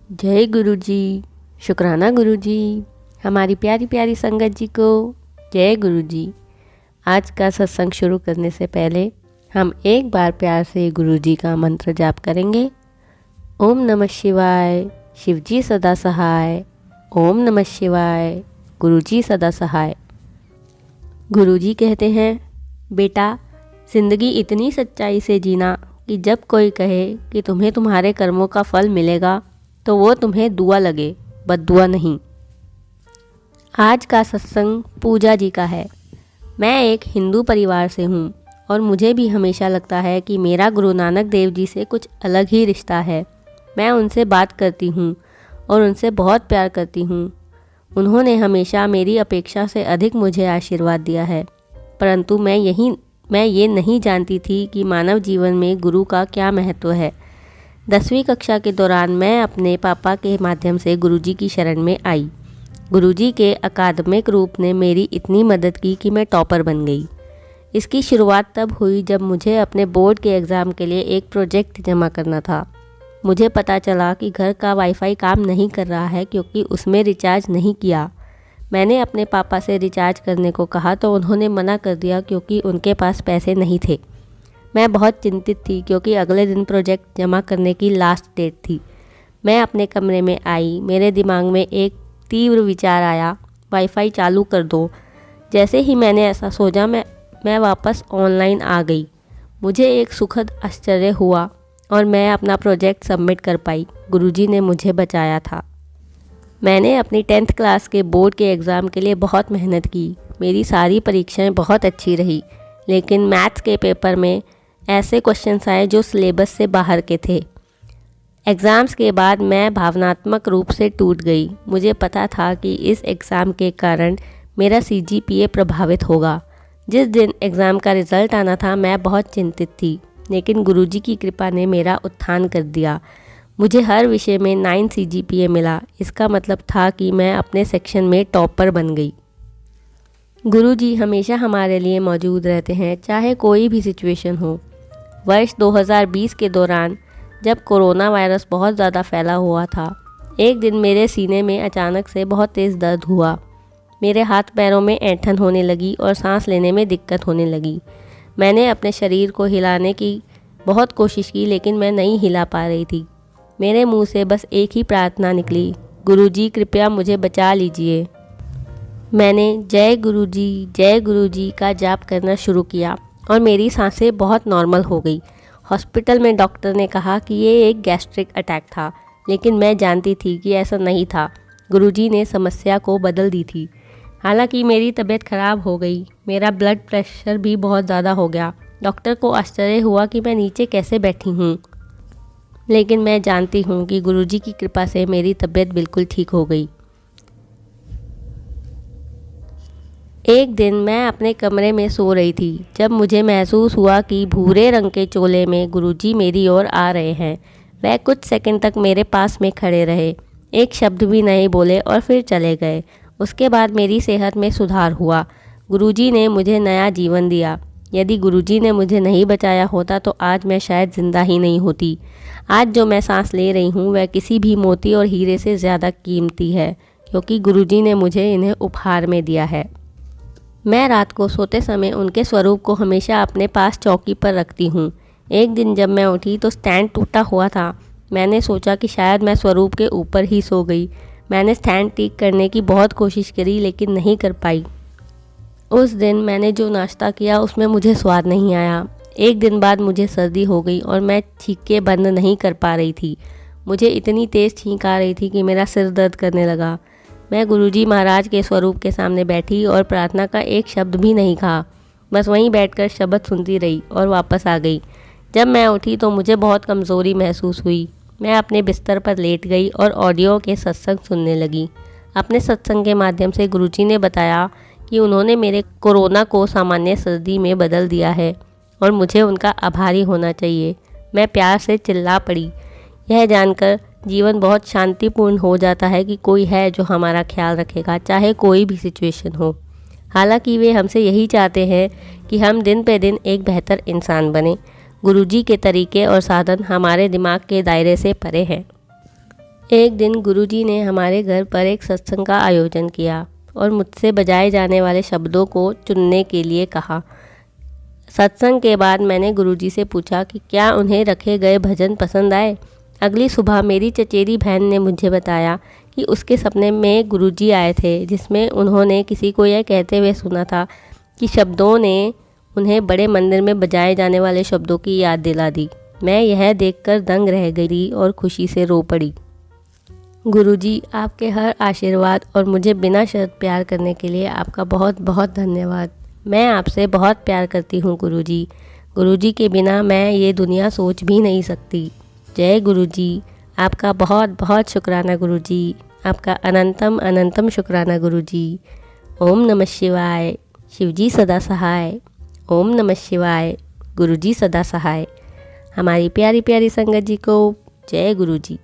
जय गुरु जी। शुक्राना गुरु जी। हमारी प्यारी प्यारी संगत जी को जय गुरु जी। आज का सत्संग शुरू करने से पहले हम एक बार प्यार से गुरु जी का मंत्र जाप करेंगे। ओम नमः शिवाय, शिव जी सदा सहाय। ओम नमः शिवाय, गुरु जी सदा सहाय। गुरु जी कहते हैं, बेटा ज़िंदगी इतनी सच्चाई से जीना कि जब कोई कहे कि तुम्हें तुम्हारे कर्मों का फल मिलेगा तो वो तुम्हें दुआ लगे, बद्दुआ नहीं। आज का सत्संग पूजा जी का है। मैं एक हिंदू परिवार से हूँ और मुझे भी हमेशा लगता है कि मेरा गुरु नानक देव जी से कुछ अलग ही रिश्ता है। मैं उनसे बात करती हूँ और उनसे बहुत प्यार करती हूँ। उन्होंने हमेशा मेरी अपेक्षा से अधिक मुझे आशीर्वाद दिया है, परंतु मैं ये नहीं जानती थी कि मानव जीवन में गुरु का क्या महत्व है। 10वीं कक्षा के दौरान मैं अपने पापा के माध्यम से गुरुजी की शरण में आई। गुरुजी के अकादमिक रूप ने मेरी इतनी मदद की कि मैं टॉपर बन गई। इसकी शुरुआत तब हुई जब मुझे अपने बोर्ड के एग्ज़ाम के लिए एक प्रोजेक्ट जमा करना था। मुझे पता चला कि घर का वाईफाई काम नहीं कर रहा है क्योंकि उसमें रिचार्ज नहीं किया। मैंने अपने पापा से रिचार्ज करने को कहा तो उन्होंने मना कर दिया क्योंकि उनके पास पैसे नहीं थे। मैं बहुत चिंतित थी क्योंकि अगले दिन प्रोजेक्ट जमा करने की लास्ट डेट थी। मैं अपने कमरे में आई। मेरे दिमाग में एक तीव्र विचार आया, वाईफाई चालू कर दो। जैसे ही मैंने ऐसा सोचा मैं वापस ऑनलाइन आ गई। मुझे एक सुखद आश्चर्य हुआ और मैं अपना प्रोजेक्ट सबमिट कर पाई। गुरुजी ने मुझे बचाया था। मैंने अपनी 10th क्लास के बोर्ड के एग्ज़ाम के लिए बहुत मेहनत की। मेरी सारी परीक्षाएं बहुत अच्छी रही, लेकिन मैथ्स के पेपर में ऐसे क्वेश्चंस आए जो सिलेबस से बाहर के थे। एग्ज़ाम्स के बाद मैं भावनात्मक रूप से टूट गई। मुझे पता था कि इस एग्ज़ाम के कारण मेरा CGPA प्रभावित होगा। जिस दिन एग्ज़ाम का रिज़ल्ट आना था मैं बहुत चिंतित थी, लेकिन गुरुजी की कृपा ने मेरा उत्थान कर दिया। मुझे हर विषय में 9 CGPA मिला। इसका मतलब था कि मैं अपने सेक्शन में टॉपर बन गई। गुरुजी हमेशा हमारे लिए मौजूद रहते हैं, चाहे कोई भी सिचुएशन हो। वर्ष 2020 के दौरान जब कोरोना वायरस बहुत ज़्यादा फैला हुआ था, एक दिन मेरे सीने में अचानक से बहुत तेज़ दर्द हुआ। मेरे हाथ पैरों में ऐंठन होने लगी और सांस लेने में दिक्कत होने लगी। मैंने अपने शरीर को हिलाने की बहुत कोशिश की, लेकिन मैं नहीं हिला पा रही थी। मेरे मुंह से बस एक ही प्रार्थना निकली, गुरुजी कृपया मुझे बचा लीजिए। मैंने जय गुरुजी का जाप करना शुरू किया और मेरी सांसें बहुत नॉर्मल हो गई। हॉस्पिटल में डॉक्टर ने कहा कि ये एक गैस्ट्रिक अटैक था, लेकिन मैं जानती थी कि ऐसा नहीं था। गुरुजी ने समस्या को बदल दी थी। हालांकि मेरी तबीयत ख़राब हो गई। मेरा ब्लड प्रेशर भी बहुत ज़्यादा हो गया। डॉक्टर को आश्चर्य हुआ कि मैं नीचे कैसे बैठी हूँ, लेकिन मैं जानती हूँ कि गुरुजी की कृपा से मेरी तबीयत बिल्कुल ठीक हो गई। एक दिन मैं अपने कमरे में सो रही थी जब मुझे महसूस हुआ कि भूरे रंग के चोले में गुरुजी मेरी ओर आ रहे हैं। वह कुछ सेकंड तक मेरे पास में खड़े रहे, एक शब्द भी नहीं बोले और फिर चले गए। उसके बाद मेरी सेहत में सुधार हुआ। गुरुजी ने मुझे नया जीवन दिया। यदि गुरुजी ने मुझे नहीं बचाया होता तो आज मैं शायद ज़िंदा ही नहीं होती। आज जो मैं सांस ले रही हूँ वह किसी भी मोती और हीरे से ज़्यादा कीमती है, क्योंकि गुरुजी ने मुझे इन्हें उपहार में दिया है। मैं रात को सोते समय उनके स्वरूप को हमेशा अपने पास चौकी पर रखती हूँ। एक दिन जब मैं उठी तो स्टैंड टूटा हुआ था। मैंने सोचा कि शायद मैं स्वरूप के ऊपर ही सो गई। मैंने स्टैंड ठीक करने की बहुत कोशिश करी, लेकिन नहीं कर पाई। उस दिन मैंने जो नाश्ता किया उसमें मुझे स्वाद नहीं आया। एक दिन बाद मुझे सर्दी हो गई और मैं छींकें बंद नहीं कर पा रही थी। मुझे इतनी तेज़ छींक आ रही थी कि मेरा सिर दर्द करने लगा। मैं गुरुजी महाराज के स्वरूप के सामने बैठी और प्रार्थना का एक शब्द भी नहीं कहा। बस वहीं बैठकर शब्द सुनती रही और वापस आ गई। जब मैं उठी तो मुझे बहुत कमज़ोरी महसूस हुई। मैं अपने बिस्तर पर लेट गई और ऑडियो के सत्संग सुनने लगी। अपने सत्संग के माध्यम से गुरुजी ने बताया कि उन्होंने मेरे कोरोना को सामान्य सर्दी में बदल दिया है और मुझे उनका आभारी होना चाहिए। मैं प्यार से चिल्ला पड़ी। यह जानकर जीवन बहुत शांतिपूर्ण हो जाता है कि कोई है जो हमारा ख्याल रखेगा, चाहे कोई भी सिचुएशन हो। हालांकि वे हमसे यही चाहते हैं कि हम दिन पे दिन एक बेहतर इंसान बने। गुरुजी के तरीके और साधन हमारे दिमाग के दायरे से परे हैं। एक दिन गुरुजी ने हमारे घर पर एक सत्संग का आयोजन किया और मुझसे बजाए जाने वाले शब्दों को चुनने के लिए कहा। सत्संग के बाद मैंने गुरुजी से पूछा कि क्या उन्हें रखे गए भजन पसंद आए। अगली सुबह मेरी चचेरी बहन ने मुझे बताया कि उसके सपने में गुरुजी आए थे, जिसमें उन्होंने किसी को यह कहते हुए सुना था कि शब्दों ने उन्हें बड़े मंदिर में बजाए जाने वाले शब्दों की याद दिला दी। मैं यह देखकर दंग रह गई और खुशी से रो पड़ी। गुरुजी, आपके हर आशीर्वाद और मुझे बिना शर्त प्यार करने के लिए आपका बहुत बहुत धन्यवाद। मैं आपसे बहुत प्यार करती हूँ गुरुजी। गुरुजी के बिना मैं ये दुनिया सोच भी नहीं सकती। जय गुरुजी। आपका बहुत बहुत शुक्राना गुरुजी। आपका अनंतम अनंतम शुक्राना गुरुजी। ओम नमः शिवाय। शिवजी सदा सहाय। ओम नमः शिवाय। गुरुजी सदा सहाय। हमारी प्यारी प्यारी संगत जी को जय गुरुजी।